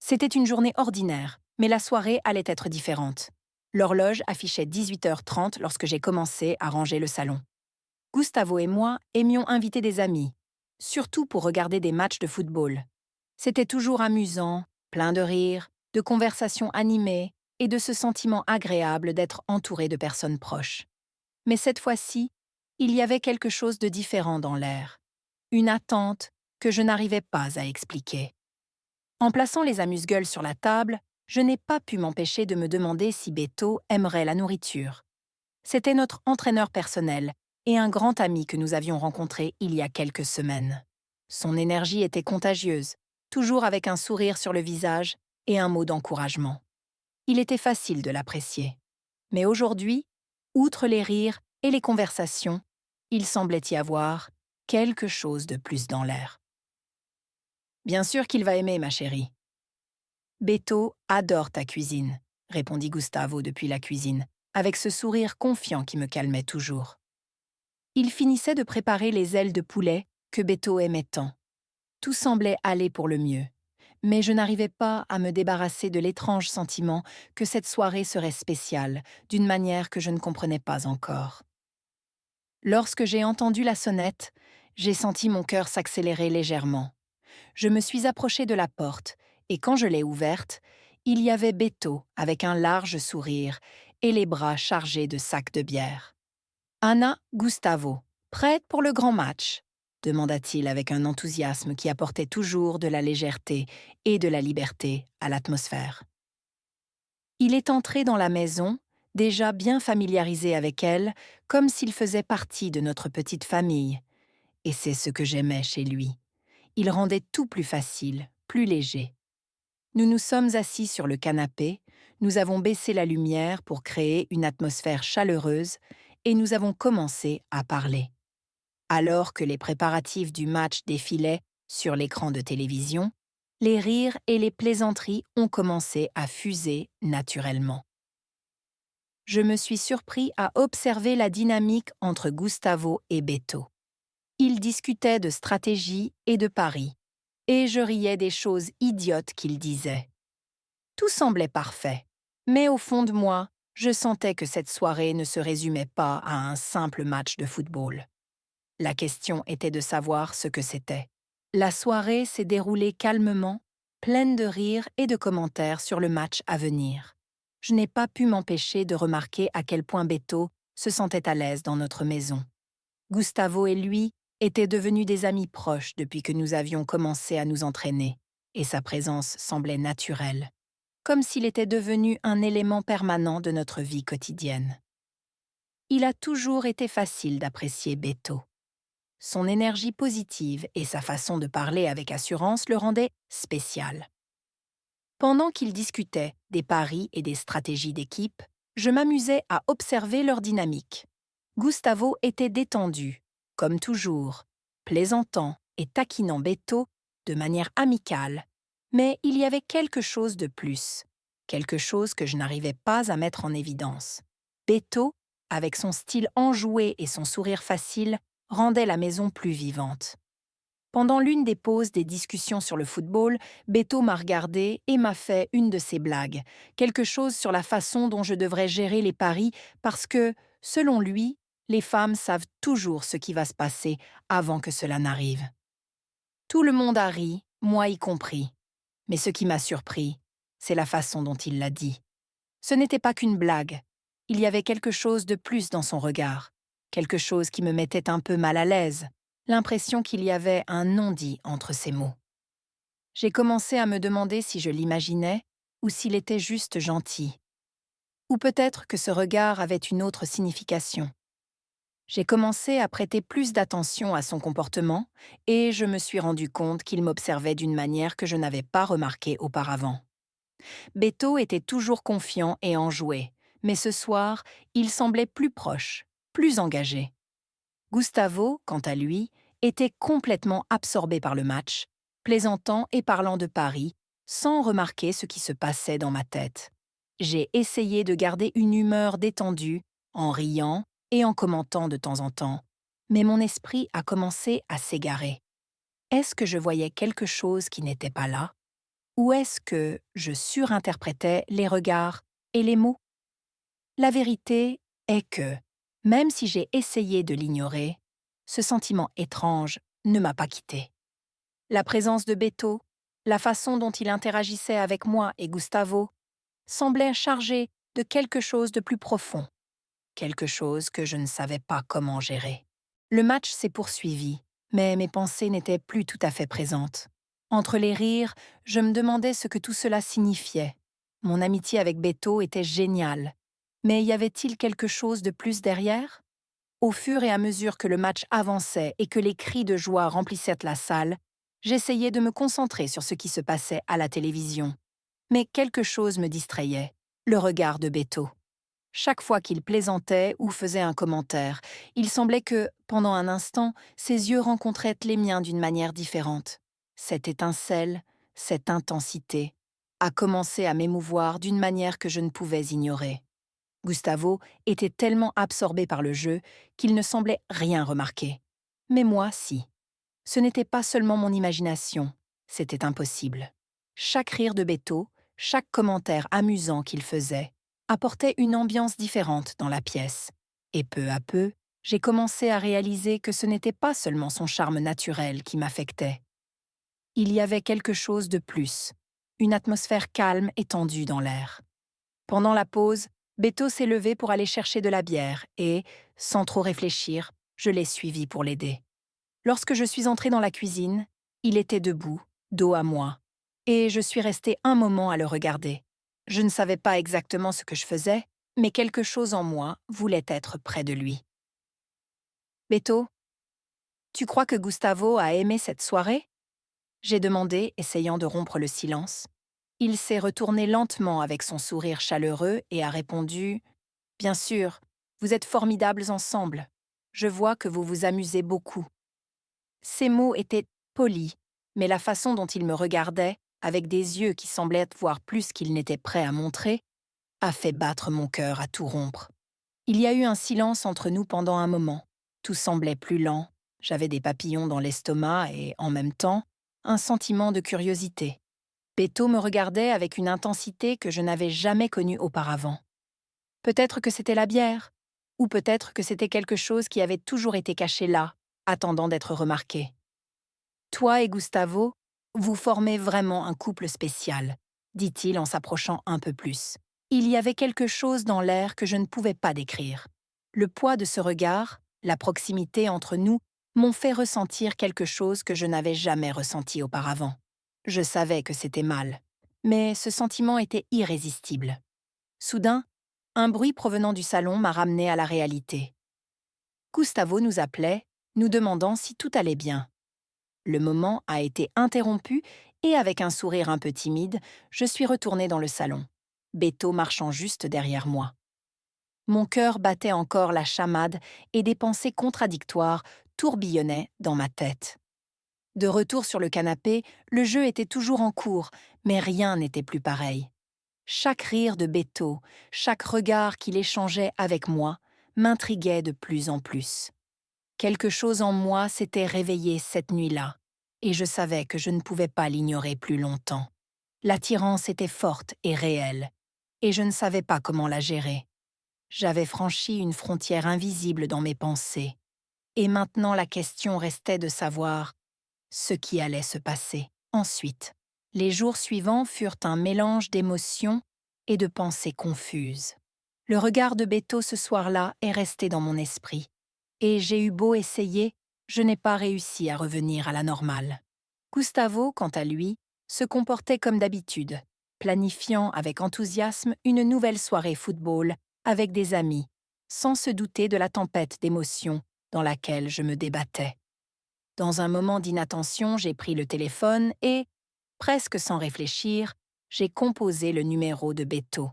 C'était une journée ordinaire, mais la soirée allait être différente. L'horloge affichait 18h30 lorsque j'ai commencé à ranger le salon. Gustavo et moi aimions inviter des amis, surtout pour regarder des matchs de football. C'était toujours amusant, plein de rires, de conversations animées et de ce sentiment agréable d'être entouré de personnes proches. Mais cette fois-ci, il y avait quelque chose de différent dans l'air. Une attente que je n'arrivais pas à expliquer. En plaçant les amuse-gueules sur la table, je n'ai pas pu m'empêcher de me demander si Beto aimerait la nourriture. C'était notre entraîneur personnel et un grand ami que nous avions rencontré il y a quelques semaines. Son énergie était contagieuse, toujours avec un sourire sur le visage et un mot d'encouragement. Il était facile de l'apprécier. Mais aujourd'hui, outre les rires et les conversations, il semblait y avoir quelque chose de plus dans l'air. Bien sûr qu'il va aimer, ma chérie. Beto adore ta cuisine, répondit Gustavo depuis la cuisine, avec ce sourire confiant qui me calmait toujours. Il finissait de préparer les ailes de poulet que Beto aimait tant. Tout semblait aller pour le mieux, mais je n'arrivais pas à me débarrasser de l'étrange sentiment que cette soirée serait spéciale, d'une manière que je ne comprenais pas encore. Lorsque j'ai entendu la sonnette, j'ai senti mon cœur s'accélérer légèrement. Je me suis approchée de la porte, et quand je l'ai ouverte, il y avait Beto avec un large sourire et les bras chargés de sacs de bière. Anna, Gustavo, prête pour le grand match demanda-t-il avec un enthousiasme qui apportait toujours de la légèreté et de la liberté à l'atmosphère. Il est entré dans la maison, déjà bien familiarisé avec elle, comme s'il faisait partie de notre petite famille. Et c'est ce que j'aimais chez lui. Il rendait tout plus facile, plus léger. Nous nous sommes assis sur le canapé, nous avons baissé la lumière pour créer une atmosphère chaleureuse et nous avons commencé à parler. Alors que les préparatifs du match défilaient sur l'écran de télévision, les rires et les plaisanteries ont commencé à fuser naturellement. Je me suis surpris à observer la dynamique entre Gustavo et Beto. Ils discutaient de stratégie et de paris, et je riais des choses idiotes qu'ils disaient. Tout semblait parfait, mais au fond de moi, je sentais que cette soirée ne se résumait pas à un simple match de football. La question était de savoir ce que c'était. La soirée s'est déroulée calmement, pleine de rires et de commentaires sur le match à venir. Je n'ai pas pu m'empêcher de remarquer à quel point Beto se sentait à l'aise dans notre maison. Gustavo et lui étaient devenus des amis proches depuis que nous avions commencé à nous entraîner, et sa présence semblait naturelle, comme s'il était devenu un élément permanent de notre vie quotidienne. Il a toujours été facile d'apprécier Beto. Son énergie positive et sa façon de parler avec assurance le rendaient spécial. Pendant qu'ils discutaient des paris et des stratégies d'équipe, je m'amusais à observer leur dynamique. Gustavo était détendu, comme toujours, plaisantant et taquinant Beto de manière amicale, mais il y avait quelque chose de plus, quelque chose que je n'arrivais pas à mettre en évidence. Beto, avec son style enjoué et son sourire facile, rendait la maison plus vivante. Pendant l'une des pauses des discussions sur le football, Beto m'a regardé et m'a fait une de ses blagues, quelque chose sur la façon dont je devrais gérer les paris parce que, selon lui, les femmes savent toujours ce qui va se passer avant que cela n'arrive. Tout le monde a ri, moi y compris. Mais ce qui m'a surpris, c'est la façon dont il l'a dit. Ce n'était pas qu'une blague. Il y avait quelque chose de plus dans son regard, quelque chose qui me mettait un peu mal à l'aise, l'impression qu'il y avait un non-dit entre ces mots. J'ai commencé à me demander si je l'imaginais ou s'il était juste gentil. Ou peut-être que ce regard avait une autre signification. J'ai commencé à prêter plus d'attention à son comportement et je me suis rendu compte qu'il m'observait d'une manière que je n'avais pas remarquée auparavant. Beto était toujours confiant et enjoué, mais ce soir, il semblait plus proche, plus engagé. Gustavo, quant à lui, était complètement absorbé par le match, plaisantant et parlant de Paris, sans remarquer ce qui se passait dans ma tête. J'ai essayé de garder une humeur détendue, en riant et en commentant de temps en temps, mais mon esprit a commencé à s'égarer. Est-ce que je voyais quelque chose qui n'était pas là? Ou est-ce que je surinterprétais les regards et les mots? La vérité est que, même si j'ai essayé de l'ignorer, ce sentiment étrange ne m'a pas quitté. La présence de Beto, la façon dont il interagissait avec moi et Gustavo, semblait chargée de quelque chose de plus profond, quelque chose que je ne savais pas comment gérer. Le match s'est poursuivi, mais mes pensées n'étaient plus tout à fait présentes. Entre les rires, je me demandais ce que tout cela signifiait. Mon amitié avec Beto était géniale, mais y avait-il quelque chose de plus derrière? Au fur et à mesure que le match avançait et que les cris de joie remplissaient la salle, j'essayais de me concentrer sur ce qui se passait à la télévision. Mais quelque chose me distrayait, le regard de Beto. Chaque fois qu'il plaisantait ou faisait un commentaire, il semblait que, pendant un instant, ses yeux rencontraient les miens d'une manière différente. Cette étincelle, cette intensité, a commencé à m'émouvoir d'une manière que je ne pouvais ignorer. Gustavo était tellement absorbé par le jeu qu'il ne semblait rien remarquer. Mais moi, si. Ce n'était pas seulement mon imagination, c'était impossible. Chaque rire de Beto, chaque commentaire amusant qu'il faisait, apportait une ambiance différente dans la pièce. Et peu à peu, j'ai commencé à réaliser que ce n'était pas seulement son charme naturel qui m'affectait. Il y avait quelque chose de plus, une atmosphère calme et tendue dans l'air. Pendant la pause, Beto s'est levé pour aller chercher de la bière et, sans trop réfléchir, je l'ai suivi pour l'aider. Lorsque je suis entrée dans la cuisine, il était debout, dos à moi, et je suis restée un moment à le regarder. Je ne savais pas exactement ce que je faisais, mais quelque chose en moi voulait être près de lui. Beto, tu crois que Gustavo a aimé cette soirée? J'ai demandé, essayant de rompre le silence. Il s'est retourné lentement avec son sourire chaleureux et a répondu « Bien sûr, vous êtes formidables ensemble. Je vois que vous vous amusez beaucoup. » Ces mots étaient polis, mais la façon dont il me regardait, avec des yeux qui semblaient voir plus qu'il n'était prêt à montrer, a fait battre mon cœur à tout rompre. Il y a eu un silence entre nous pendant un moment. Tout semblait plus lent, j'avais des papillons dans l'estomac et, en même temps, un sentiment de curiosité. Beto me regardait avec une intensité que je n'avais jamais connue auparavant. Peut-être que c'était la bière, ou peut-être que c'était quelque chose qui avait toujours été caché là, attendant d'être remarqué. Toi et Gustavo, vous formez vraiment un couple spécial, dit-il en s'approchant un peu plus. Il y avait quelque chose dans l'air que je ne pouvais pas décrire. Le poids de ce regard, la proximité entre nous, m'ont fait ressentir quelque chose que je n'avais jamais ressenti auparavant. Je savais que c'était mal, mais ce sentiment était irrésistible. Soudain, un bruit provenant du salon m'a ramené à la réalité. Gustavo nous appelait, nous demandant si tout allait bien. Le moment a été interrompu et avec un sourire un peu timide, je suis retournée dans le salon, Beto marchant juste derrière moi. Mon cœur battait encore la chamade et des pensées contradictoires tourbillonnaient dans ma tête. De retour sur le canapé, le jeu était toujours en cours, mais rien n'était plus pareil. Chaque rire de Beto, chaque regard qu'il échangeait avec moi, m'intriguait de plus en plus. Quelque chose en moi s'était réveillé cette nuit-là, et je savais que je ne pouvais pas l'ignorer plus longtemps. L'attirance était forte et réelle, et je ne savais pas comment la gérer. J'avais franchi une frontière invisible dans mes pensées, et maintenant la question restait de savoir ce qui allait se passer ensuite. Les jours suivants furent un mélange d'émotions et de pensées confuses. Le regard de Beto ce soir-là est resté dans mon esprit, et j'ai eu beau essayer, je n'ai pas réussi à revenir à la normale. Gustavo, quant à lui, se comportait comme d'habitude, planifiant avec enthousiasme une nouvelle soirée football avec des amis, sans se douter de la tempête d'émotions dans laquelle je me débattais. Dans un moment d'inattention, j'ai pris le téléphone et, presque sans réfléchir, j'ai composé le numéro de Beto.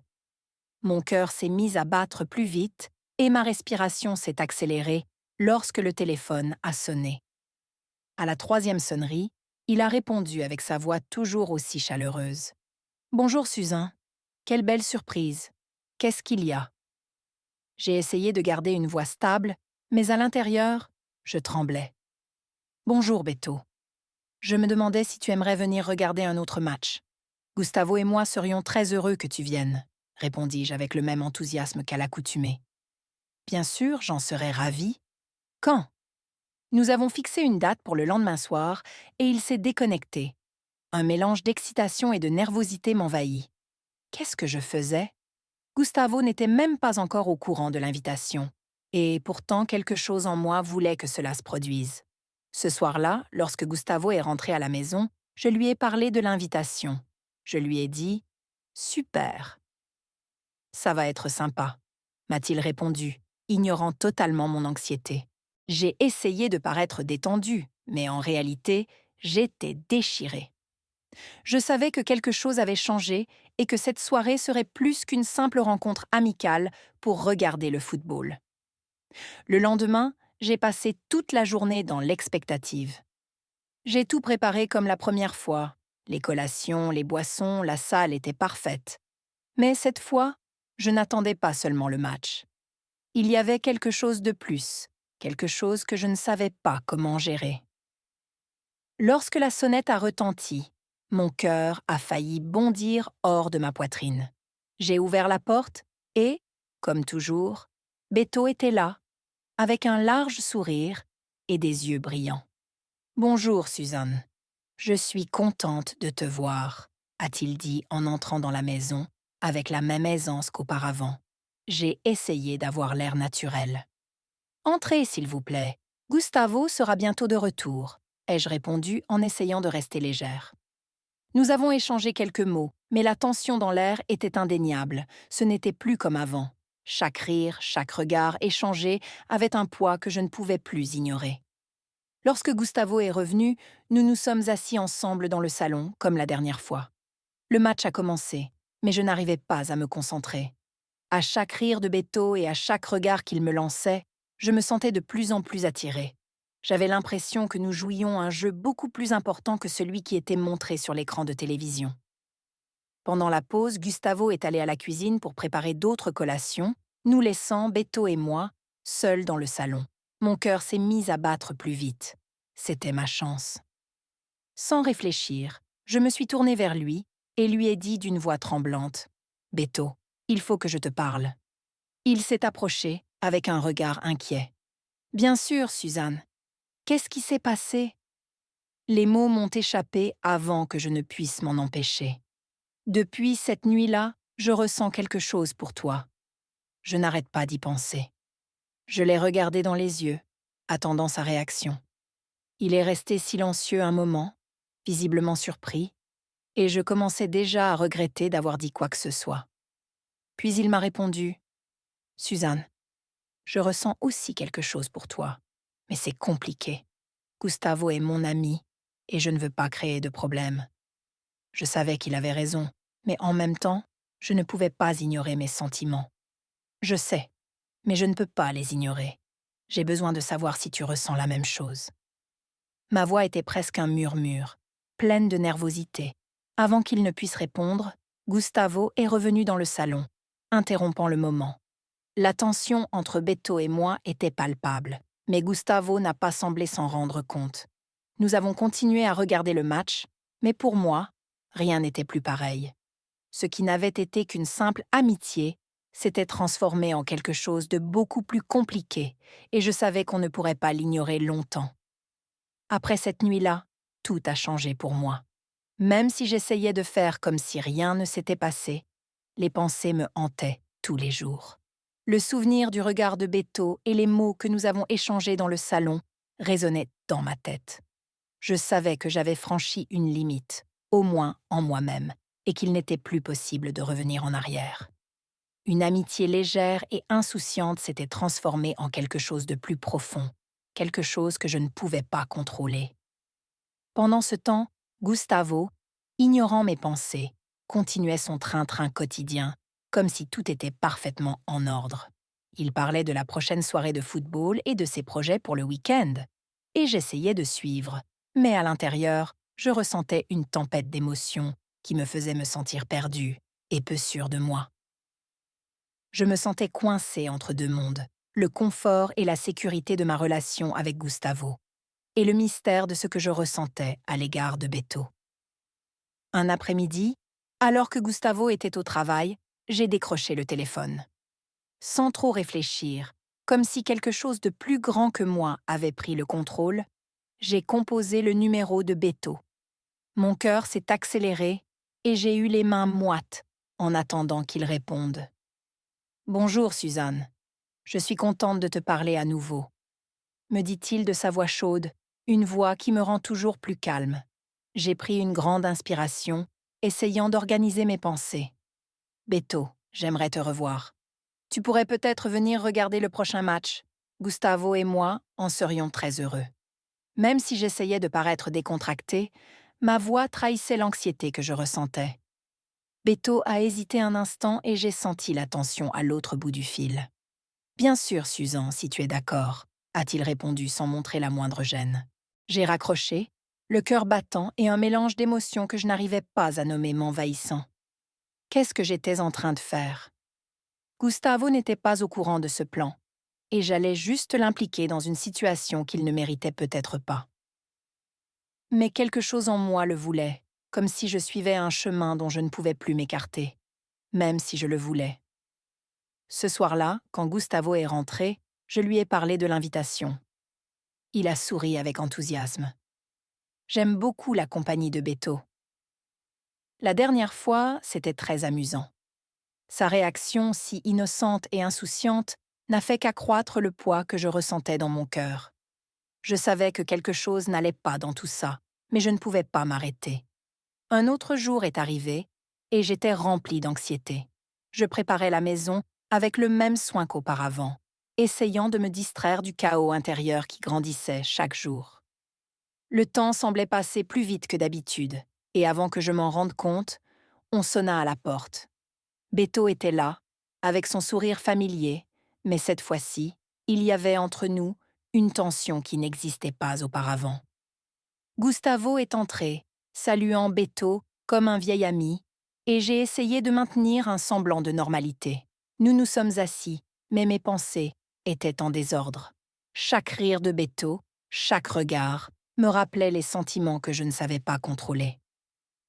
Mon cœur s'est mis à battre plus vite et ma respiration s'est accélérée lorsque le téléphone a sonné. À la troisième sonnerie, il a répondu avec sa voix toujours aussi chaleureuse. « Bonjour Suzanne. Quelle belle surprise. Qu'est-ce qu'il y a ?» J'ai essayé de garder une voix stable, mais à l'intérieur, je tremblais. « Bonjour Beto. Je me demandais si tu aimerais venir regarder un autre match. Gustavo et moi serions très heureux que tu viennes, répondis-je avec le même enthousiasme qu'à l'accoutumée. Bien sûr, j'en serais ravie. Quand? Nous avons fixé une date pour le lendemain soir et il s'est déconnecté. Un mélange d'excitation et de nervosité m'envahit. Qu'est-ce que je faisais? Gustavo n'était même pas encore au courant de l'invitation. Et pourtant, quelque chose en moi voulait que cela se produise. Ce soir-là, lorsque Gustavo est rentré à la maison, je lui ai parlé de l'invitation. Je lui ai dit « Super ». « Ça va être sympa », m'a-t-il répondu, ignorant totalement mon anxiété. J'ai essayé de paraître détendue, mais en réalité, j'étais déchirée. Je savais que quelque chose avait changé et que cette soirée serait plus qu'une simple rencontre amicale pour regarder le football. Le lendemain, j'ai passé toute la journée dans l'expectative. J'ai tout préparé comme la première fois. Les collations, les boissons, la salle étaient parfaite. Mais cette fois, je n'attendais pas seulement le match. Il y avait quelque chose de plus, quelque chose que je ne savais pas comment gérer. Lorsque la sonnette a retenti, mon cœur a failli bondir hors de ma poitrine. J'ai ouvert la porte et, comme toujours, Beto était là, avec un large sourire et des yeux brillants. « Bonjour, Suzanne. Je suis contente de te voir, » a-t-il dit en entrant dans la maison, avec la même aisance qu'auparavant. J'ai essayé d'avoir l'air naturel. « Entrez, s'il vous plaît. Gustavo sera bientôt de retour, » ai-je répondu en essayant de rester légère. Nous avons échangé quelques mots, mais la tension dans l'air était indéniable. Ce n'était plus comme avant. Chaque rire, chaque regard échangé avait un poids que je ne pouvais plus ignorer. Lorsque Gustavo est revenu, nous nous sommes assis ensemble dans le salon, comme la dernière fois. Le match a commencé, mais je n'arrivais pas à me concentrer. À chaque rire de Beto et à chaque regard qu'il me lançait, je me sentais de plus en plus attirée. J'avais l'impression que nous jouions un jeu beaucoup plus important que celui qui était montré sur l'écran de télévision. Pendant la pause, Gustavo est allé à la cuisine pour préparer d'autres collations, nous laissant, Beto et moi, seuls dans le salon. Mon cœur s'est mis à battre plus vite. C'était ma chance. Sans réfléchir, je me suis tournée vers lui et lui ai dit d'une voix tremblante « Beto, il faut que je te parle. » Il s'est approché avec un regard inquiet. « Bien sûr, Suzanne. Qu'est-ce qui s'est passé ?» Les mots m'ont échappé avant que je ne puisse m'en empêcher. « Depuis cette nuit-là, je ressens quelque chose pour toi. Je n'arrête pas d'y penser. » Je l'ai regardé dans les yeux, attendant sa réaction. Il est resté silencieux un moment, visiblement surpris, et je commençais déjà à regretter d'avoir dit quoi que ce soit. Puis il m'a répondu « Suzanne, je ressens aussi quelque chose pour toi, mais c'est compliqué. Gustavo est mon ami, et je ne veux pas créer de problème. » Je savais qu'il avait raison, mais en même temps, je ne pouvais pas ignorer mes sentiments. Je sais, mais je ne peux pas les ignorer. J'ai besoin de savoir si tu ressens la même chose. Ma voix était presque un murmure, pleine de nervosité. Avant qu'il ne puisse répondre, Gustavo est revenu dans le salon, interrompant le moment. La tension entre Beto et moi était palpable, mais Gustavo n'a pas semblé s'en rendre compte. Nous avons continué à regarder le match, mais pour moi, rien n'était plus pareil. Ce qui n'avait été qu'une simple amitié s'était transformé en quelque chose de beaucoup plus compliqué, et je savais qu'on ne pourrait pas l'ignorer longtemps. Après cette nuit-là, tout a changé pour moi. Même si j'essayais de faire comme si rien ne s'était passé, les pensées me hantaient tous les jours. Le souvenir du regard de Beto et les mots que nous avons échangés dans le salon résonnaient dans ma tête. Je savais que j'avais franchi une limite, au moins en moi-même, et qu'il n'était plus possible de revenir en arrière. Une amitié légère et insouciante s'était transformée en quelque chose de plus profond, quelque chose que je ne pouvais pas contrôler. Pendant ce temps, Gustavo, ignorant mes pensées, continuait son train-train quotidien, comme si tout était parfaitement en ordre. Il parlait de la prochaine soirée de football et de ses projets pour le week-end, et j'essayais de suivre, mais à l'intérieur, je ressentais une tempête d'émotions qui me faisait me sentir perdue et peu sûre de moi. Je me sentais coincée entre deux mondes, le confort et la sécurité de ma relation avec Gustavo, et le mystère de ce que je ressentais à l'égard de Beto. Un après-midi, Alors que Gustavo était au travail, j'ai décroché le téléphone. Sans trop réfléchir, comme si quelque chose de plus grand que moi avait pris le contrôle, j'ai composé le numéro de Beto. Mon cœur s'est accéléré et j'ai eu les mains moites en attendant qu'il réponde. Bonjour Suzanne, je suis contente de te parler à nouveau, me dit-il de sa voix chaude, une voix qui me rend toujours plus calme. J'ai pris une grande inspiration, essayant d'organiser mes pensées. Beto, j'aimerais te revoir. Tu pourrais peut-être venir regarder le prochain match. Gustavo et moi en serions très heureux. Même si j'essayais de paraître décontractée, ma voix trahissait l'anxiété que je ressentais. Beto a hésité un instant et j'ai senti la tension à l'autre bout du fil. Bien sûr, Suzanne, si tu es d'accord, a-t-il répondu sans montrer la moindre gêne. J'ai raccroché, le cœur battant et un mélange d'émotions que je n'arrivais pas à nommer m'envahissant. Qu'est-ce que j'étais en train de faire? Gustavo n'était pas au courant de ce plan, et j'allais juste l'impliquer dans une situation qu'il ne méritait peut-être pas. Mais quelque chose en moi le voulait, comme si je suivais un chemin dont je ne pouvais plus m'écarter, même si je le voulais. Ce soir-là, quand Gustavo est rentré, je lui ai parlé de l'invitation. Il a souri avec enthousiasme. J'aime beaucoup la compagnie de Beto. La dernière fois, c'était très amusant. Sa réaction, si innocente et insouciante, n'a fait qu'accroître le poids que je ressentais dans mon cœur. Je savais que quelque chose n'allait pas dans tout ça, mais je ne pouvais pas m'arrêter. Un autre jour est arrivé, et j'étais remplie d'anxiété. Je préparais la maison avec le même soin qu'auparavant, essayant de me distraire du chaos intérieur qui grandissait chaque jour. Le temps semblait passer plus vite que d'habitude, et avant que je m'en rende compte, on sonna à la porte. Beto était là, avec son sourire familier, mais cette fois-ci, il y avait entre nous une tension qui n'existait pas auparavant. Gustavo est entré, saluant Beto comme un vieil ami, et j'ai essayé de maintenir un semblant de normalité. Nous nous sommes assis, mais mes pensées étaient en désordre. Chaque rire de Beto, chaque regard, me rappelait les sentiments que je ne savais pas contrôler.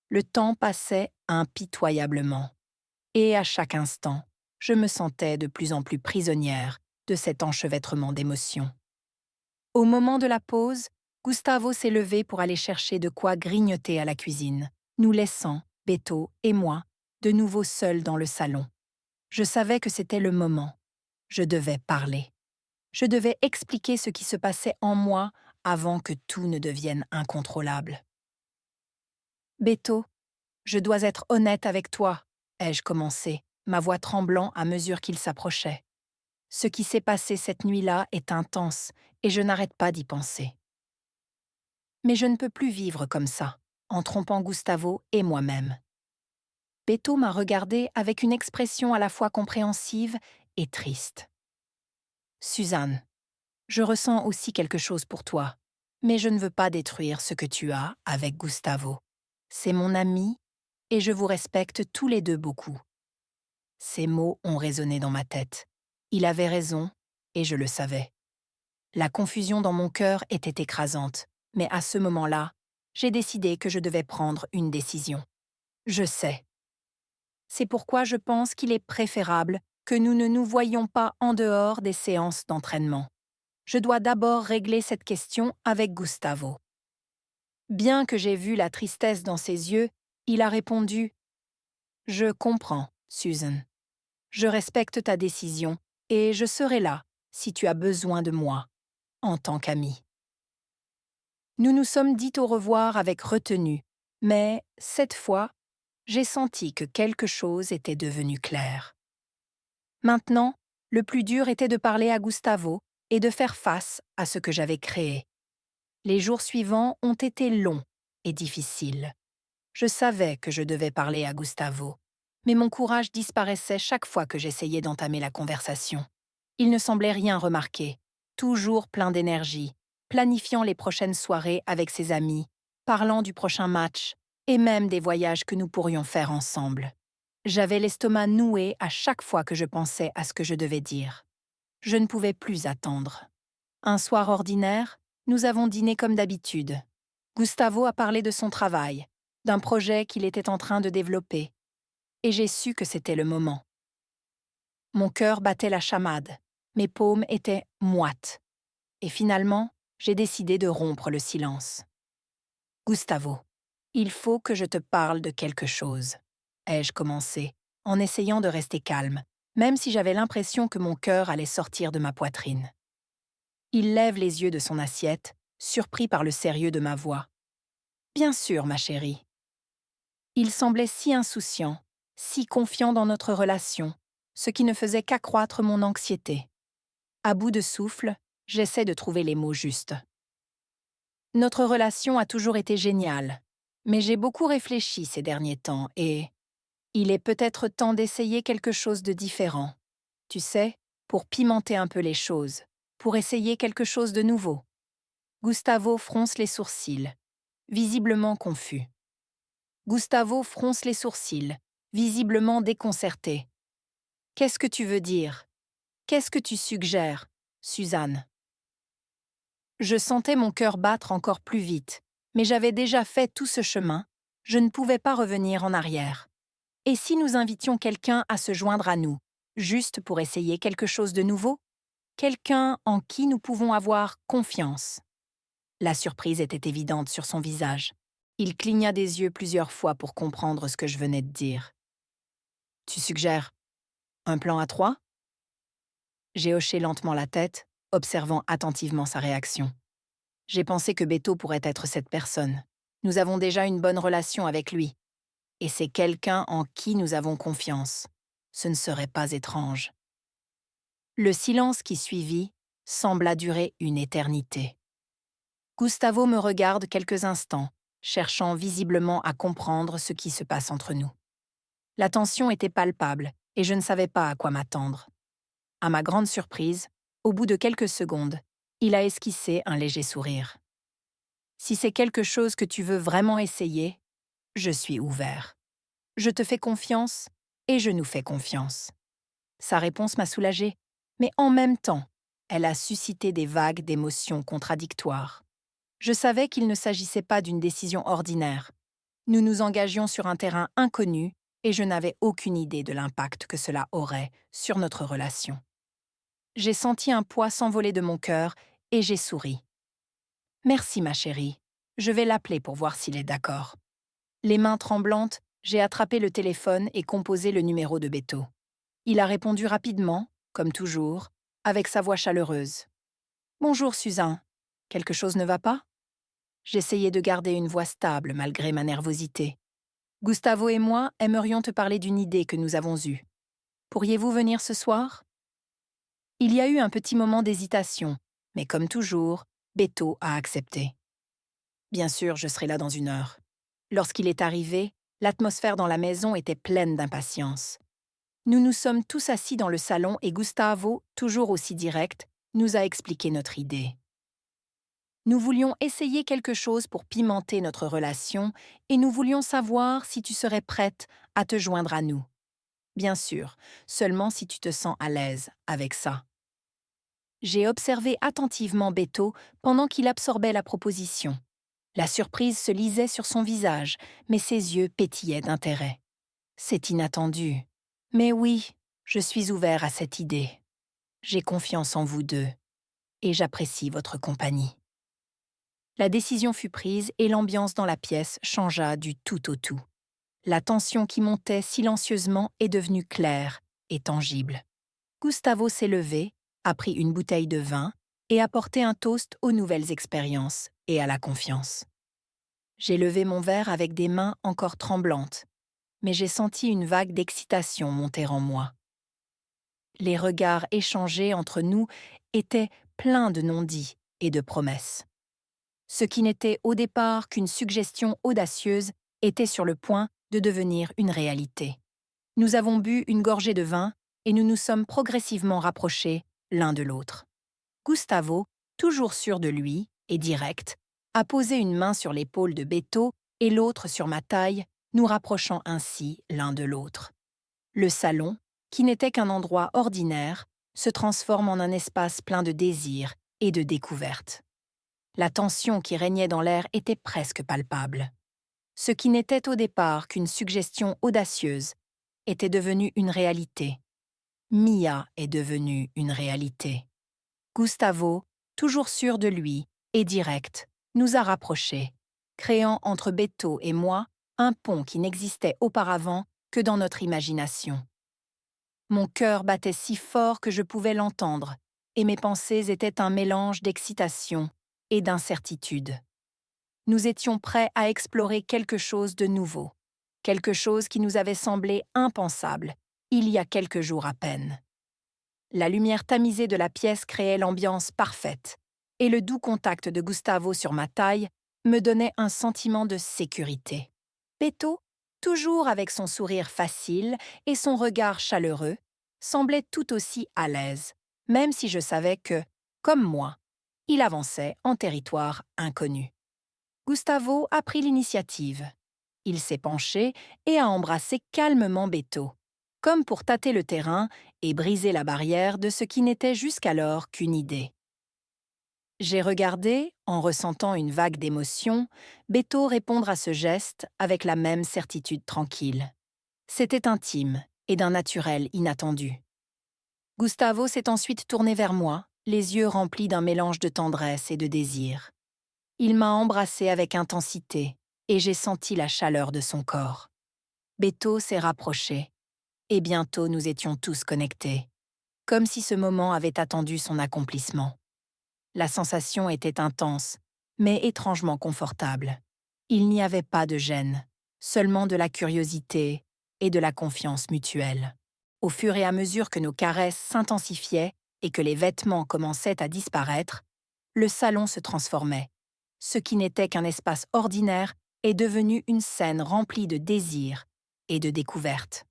Le temps passait impitoyablement. Et à chaque instant, je me sentais de plus en plus prisonnière de cet enchevêtrement d'émotions. Au moment de la pause, Gustavo s'est levé pour aller chercher de quoi grignoter à la cuisine, nous laissant, Beto et moi, de nouveau seuls dans le salon. Je savais que c'était le moment. Je devais parler. Je devais expliquer ce qui se passait en moi avant que tout ne devienne incontrôlable. Beto, je dois être honnête avec toi, ai-je commencé, ma voix tremblant à mesure qu'il s'approchait. Ce qui s'est passé cette nuit-là est intense et je n'arrête pas d'y penser. Mais je ne peux plus vivre comme ça, en trompant Gustavo et moi-même. Beto m'a regardé avec une expression à la fois compréhensive et triste. Suzanne, je ressens aussi quelque chose pour toi, mais je ne veux pas détruire ce que tu as avec Gustavo. C'est mon ami et je vous respecte tous les deux beaucoup. Ces mots ont résonné dans ma tête. Il avait raison et je le savais. La confusion dans mon cœur était écrasante, mais à ce moment-là, j'ai décidé que je devais prendre une décision. Je sais. C'est pourquoi je pense qu'il est préférable que nous ne nous voyions pas en dehors des séances d'entraînement. Je dois d'abord régler cette question avec Gustavo. Bien que j'ai vu la tristesse dans ses yeux, il a répondu « Je comprends, Susan. Je respecte ta décision et je serai là si tu as besoin de moi, en tant qu'ami. » Nous nous sommes dit au revoir avec retenue, mais cette fois, j'ai senti que quelque chose était devenu clair. Maintenant, le plus dur était de parler à Gustavo et de faire face à ce que j'avais créé. Les jours suivants ont été longs et difficiles. Je savais que je devais parler à Gustavo, mais mon courage disparaissait chaque fois que j'essayais d'entamer la conversation. Il ne semblait rien remarquer, toujours plein d'énergie, planifiant les prochaines soirées avec ses amis, parlant du prochain match et même des voyages que nous pourrions faire ensemble. J'avais l'estomac noué à chaque fois que je pensais à ce que je devais dire. Je ne pouvais plus attendre. Un soir ordinaire, nous avons dîné comme d'habitude. Gustavo a parlé de son travail, d'un projet qu'il était en train de développer, et j'ai su que c'était le moment. Mon cœur battait la chamade, mes paumes étaient moites, et finalement, j'ai décidé de rompre le silence. Gustavo, il faut que je te parle de quelque chose, ai-je commencé, en essayant de rester calme, même si j'avais l'impression que mon cœur allait sortir de ma poitrine. Il lève les yeux de son assiette, surpris par le sérieux de ma voix. Bien sûr, ma chérie. Il semblait si insouciant, si confiant dans notre relation, ce qui ne faisait qu'accroître mon anxiété. À bout de souffle, j'essaie de trouver les mots justes. Notre relation a toujours été géniale, mais j'ai beaucoup réfléchi ces derniers temps et il est peut-être temps d'essayer quelque chose de différent. Tu sais, pour pimenter un peu les choses, pour essayer quelque chose de nouveau. Gustavo fronce les sourcils, visiblement confus. Gustavo fronce les sourcils, visiblement déconcerté. Qu'est-ce que tu veux dire? Qu'est-ce que tu suggères, Suzanne? Je sentais mon cœur battre encore plus vite, mais j'avais déjà fait tout ce chemin, je ne pouvais pas revenir en arrière. Et si nous invitions quelqu'un à se joindre à nous, juste pour essayer quelque chose de nouveau? Quelqu'un en qui nous pouvons avoir confiance. La surprise était évidente sur son visage. Il cligna des yeux plusieurs fois pour comprendre ce que je venais de dire. Tu suggères un plan à trois? J'ai hoché lentement la tête, observant attentivement sa réaction. J'ai pensé que Beto pourrait être cette personne. Nous avons déjà une bonne relation avec lui. Et c'est quelqu'un en qui nous avons confiance. Ce ne serait pas étrange. Le silence qui suivit sembla durer une éternité. Gustavo me regarde quelques instants, cherchant visiblement à comprendre ce qui se passe entre nous. La tension était palpable et je ne savais pas à quoi m'attendre. À ma grande surprise, au bout de quelques secondes, il a esquissé un léger sourire. Si c'est quelque chose que tu veux vraiment essayer, je suis ouvert. Je te fais confiance et je nous fais confiance. Sa réponse m'a soulagée, mais en même temps, elle a suscité des vagues d'émotions contradictoires. Je savais qu'il ne s'agissait pas d'une décision ordinaire. Nous nous engagions sur un terrain inconnu et je n'avais aucune idée de l'impact que cela aurait sur notre relation. J'ai senti un poids s'envoler de mon cœur et j'ai souri. Merci, ma chérie. Je vais l'appeler pour voir s'il est d'accord. Les mains tremblantes, j'ai attrapé le téléphone et composé le numéro de Beto. Il a répondu rapidement, comme toujours, avec sa voix chaleureuse. « Bonjour, Suzanne. Quelque chose ne va pas ?» J'essayais de garder une voix stable malgré ma nervosité. « Gustavo et moi aimerions te parler d'une idée que nous avons eue. Pourriez-vous venir ce soir ?» Il y a eu un petit moment d'hésitation, mais comme toujours, Beto a accepté. Bien sûr, je serai là dans 1 heure. Lorsqu'il est arrivé, l'atmosphère dans la maison était pleine d'impatience. Nous nous sommes tous assis dans le salon et Gustavo, toujours aussi direct, nous a expliqué notre idée. Nous voulions essayer quelque chose pour pimenter notre relation et nous voulions savoir si tu serais prête à te joindre à nous. Bien sûr, seulement si tu te sens à l'aise avec ça. J'ai observé attentivement Beto pendant qu'il absorbait la proposition. La surprise se lisait sur son visage, mais ses yeux pétillaient d'intérêt. C'est inattendu. Mais oui, je suis ouvert à cette idée. J'ai confiance en vous deux, et j'apprécie votre compagnie. La décision fut prise et l'ambiance dans la pièce changea du tout au tout. La tension qui montait silencieusement est devenue claire et tangible. Gustavo s'est levé, a pris une bouteille de vin et a porté un toast aux nouvelles expériences et à la confiance. J'ai levé mon verre avec des mains encore tremblantes, mais j'ai senti une vague d'excitation monter en moi. Les regards échangés entre nous étaient pleins de non-dits et de promesses. Ce qui n'était au départ qu'une suggestion audacieuse était sur le point de devenir une réalité. Nous avons bu une gorgée de vin et nous nous sommes progressivement rapprochés l'un de l'autre. Gustavo, toujours sûr de lui et direct, a posé une main sur l'épaule de Beto et l'autre sur ma taille, nous rapprochant ainsi l'un de l'autre. Le salon, qui n'était qu'un endroit ordinaire, se transforme en un espace plein de désir et de découverte. La tension qui régnait dans l'air était presque palpable. Ce qui n'était au départ qu'une suggestion audacieuse était devenue une réalité. Mia est devenue une réalité. Gustavo, toujours sûr de lui et direct, nous a rapprochés, créant entre Beto et moi un pont qui n'existait auparavant que dans notre imagination. Mon cœur battait si fort que je pouvais l'entendre, et mes pensées étaient un mélange d'excitation et d'incertitude. Nous étions prêts à explorer quelque chose de nouveau, quelque chose qui nous avait semblé impensable, il y a quelques jours à peine. La lumière tamisée de la pièce créait l'ambiance parfaite, et le doux contact de Gustavo sur ma taille me donnait un sentiment de sécurité. Beto, toujours avec son sourire facile et son regard chaleureux, semblait tout aussi à l'aise, même si je savais que, comme moi, il avançait en territoire inconnu. Gustavo a pris l'initiative. Il s'est penché et a embrassé calmement Beto, comme pour tâter le terrain et briser la barrière de ce qui n'était jusqu'alors qu'une idée. J'ai regardé, en ressentant une vague d'émotion, Beto répondre à ce geste avec la même certitude tranquille. C'était intime et d'un naturel inattendu. Gustavo s'est ensuite tourné vers moi, les yeux remplis d'un mélange de tendresse et de désir. Il m'a embrassée avec intensité et j'ai senti la chaleur de son corps. Beto s'est rapproché et bientôt nous étions tous connectés, comme si ce moment avait attendu son accomplissement. La sensation était intense, mais étrangement confortable. Il n'y avait pas de gêne, seulement de la curiosité et de la confiance mutuelle. Au fur et à mesure que nos caresses s'intensifiaient et que les vêtements commençaient à disparaître, le salon se transformait. Ce qui n'était qu'un espace ordinaire est devenu une scène remplie de désir et de découverte.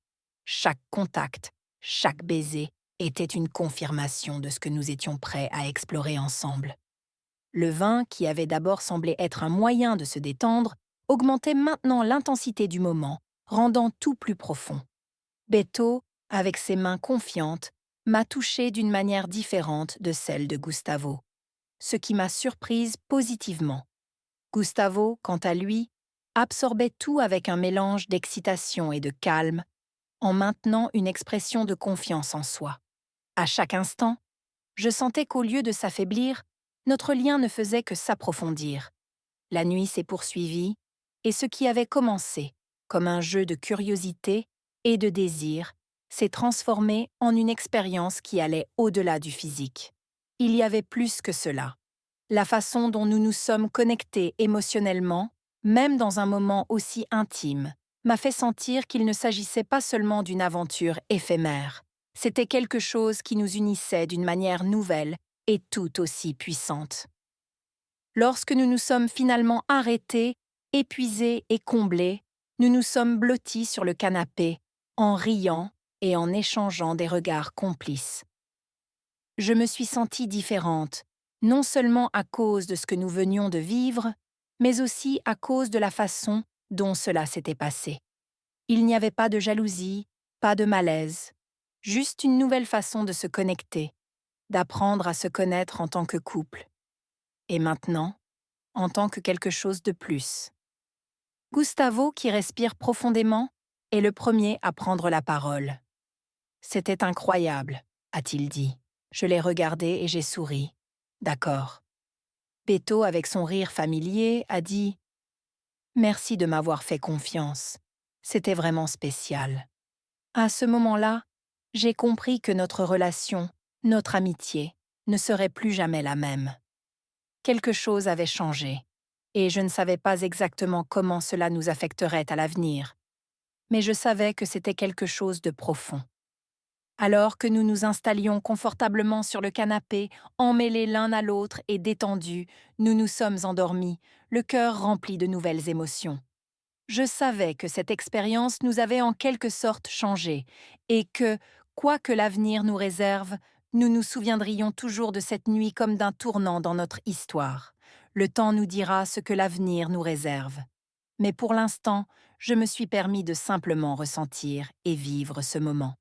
Chaque contact, chaque baiser était une confirmation de ce que nous étions prêts à explorer ensemble. Le vin, qui avait d'abord semblé être un moyen de se détendre, augmentait maintenant l'intensité du moment, rendant tout plus profond. Beto, avec ses mains confiantes, m'a touchée d'une manière différente de celle de Gustavo, ce qui m'a surprise positivement. Gustavo, quant à lui, absorbait tout avec un mélange d'excitation et de calme, en maintenant une expression de confiance en soi. À chaque instant, je sentais qu'au lieu de s'affaiblir, notre lien ne faisait que s'approfondir. La nuit s'est poursuivie, et ce qui avait commencé comme un jeu de curiosité et de désir s'est transformé en une expérience qui allait au-delà du physique. Il y avait plus que cela. La façon dont nous nous sommes connectés émotionnellement, même dans un moment aussi intime, m'a fait sentir qu'il ne s'agissait pas seulement d'une aventure éphémère. C'était quelque chose qui nous unissait d'une manière nouvelle et tout aussi puissante. Lorsque nous nous sommes finalement arrêtés, épuisés et comblés, nous nous sommes blottis sur le canapé, en riant et en échangeant des regards complices. Je me suis sentie différente, non seulement à cause de ce que nous venions de vivre, mais aussi à cause de la façon dont cela s'était passé. Il n'y avait pas de jalousie, pas de malaise, juste une nouvelle façon de se connecter, d'apprendre à se connaître en tant que couple. Et maintenant, en tant que quelque chose de plus. Gustavo, qui respire profondément, est le premier à prendre la parole. « C'était incroyable », a-t-il dit. Je l'ai regardé et j'ai souri. « D'accord. » Beto, avec son rire familier, a dit « Merci de m'avoir fait confiance. C'était vraiment spécial. » À ce moment-là, j'ai compris que notre relation, notre amitié, ne serait plus jamais la même. Quelque chose avait changé, et je ne savais pas exactement comment cela nous affecterait à l'avenir, mais je savais que c'était quelque chose de profond. Alors que nous nous installions confortablement sur le canapé, emmêlés l'un à l'autre et détendus, nous nous sommes endormis, le cœur rempli de nouvelles émotions. Je savais que cette expérience nous avait en quelque sorte changé, et que, quoi que l'avenir nous réserve, nous nous souviendrions toujours de cette nuit comme d'un tournant dans notre histoire. Le temps nous dira ce que l'avenir nous réserve. Mais pour l'instant, je me suis permis de simplement ressentir et vivre ce moment.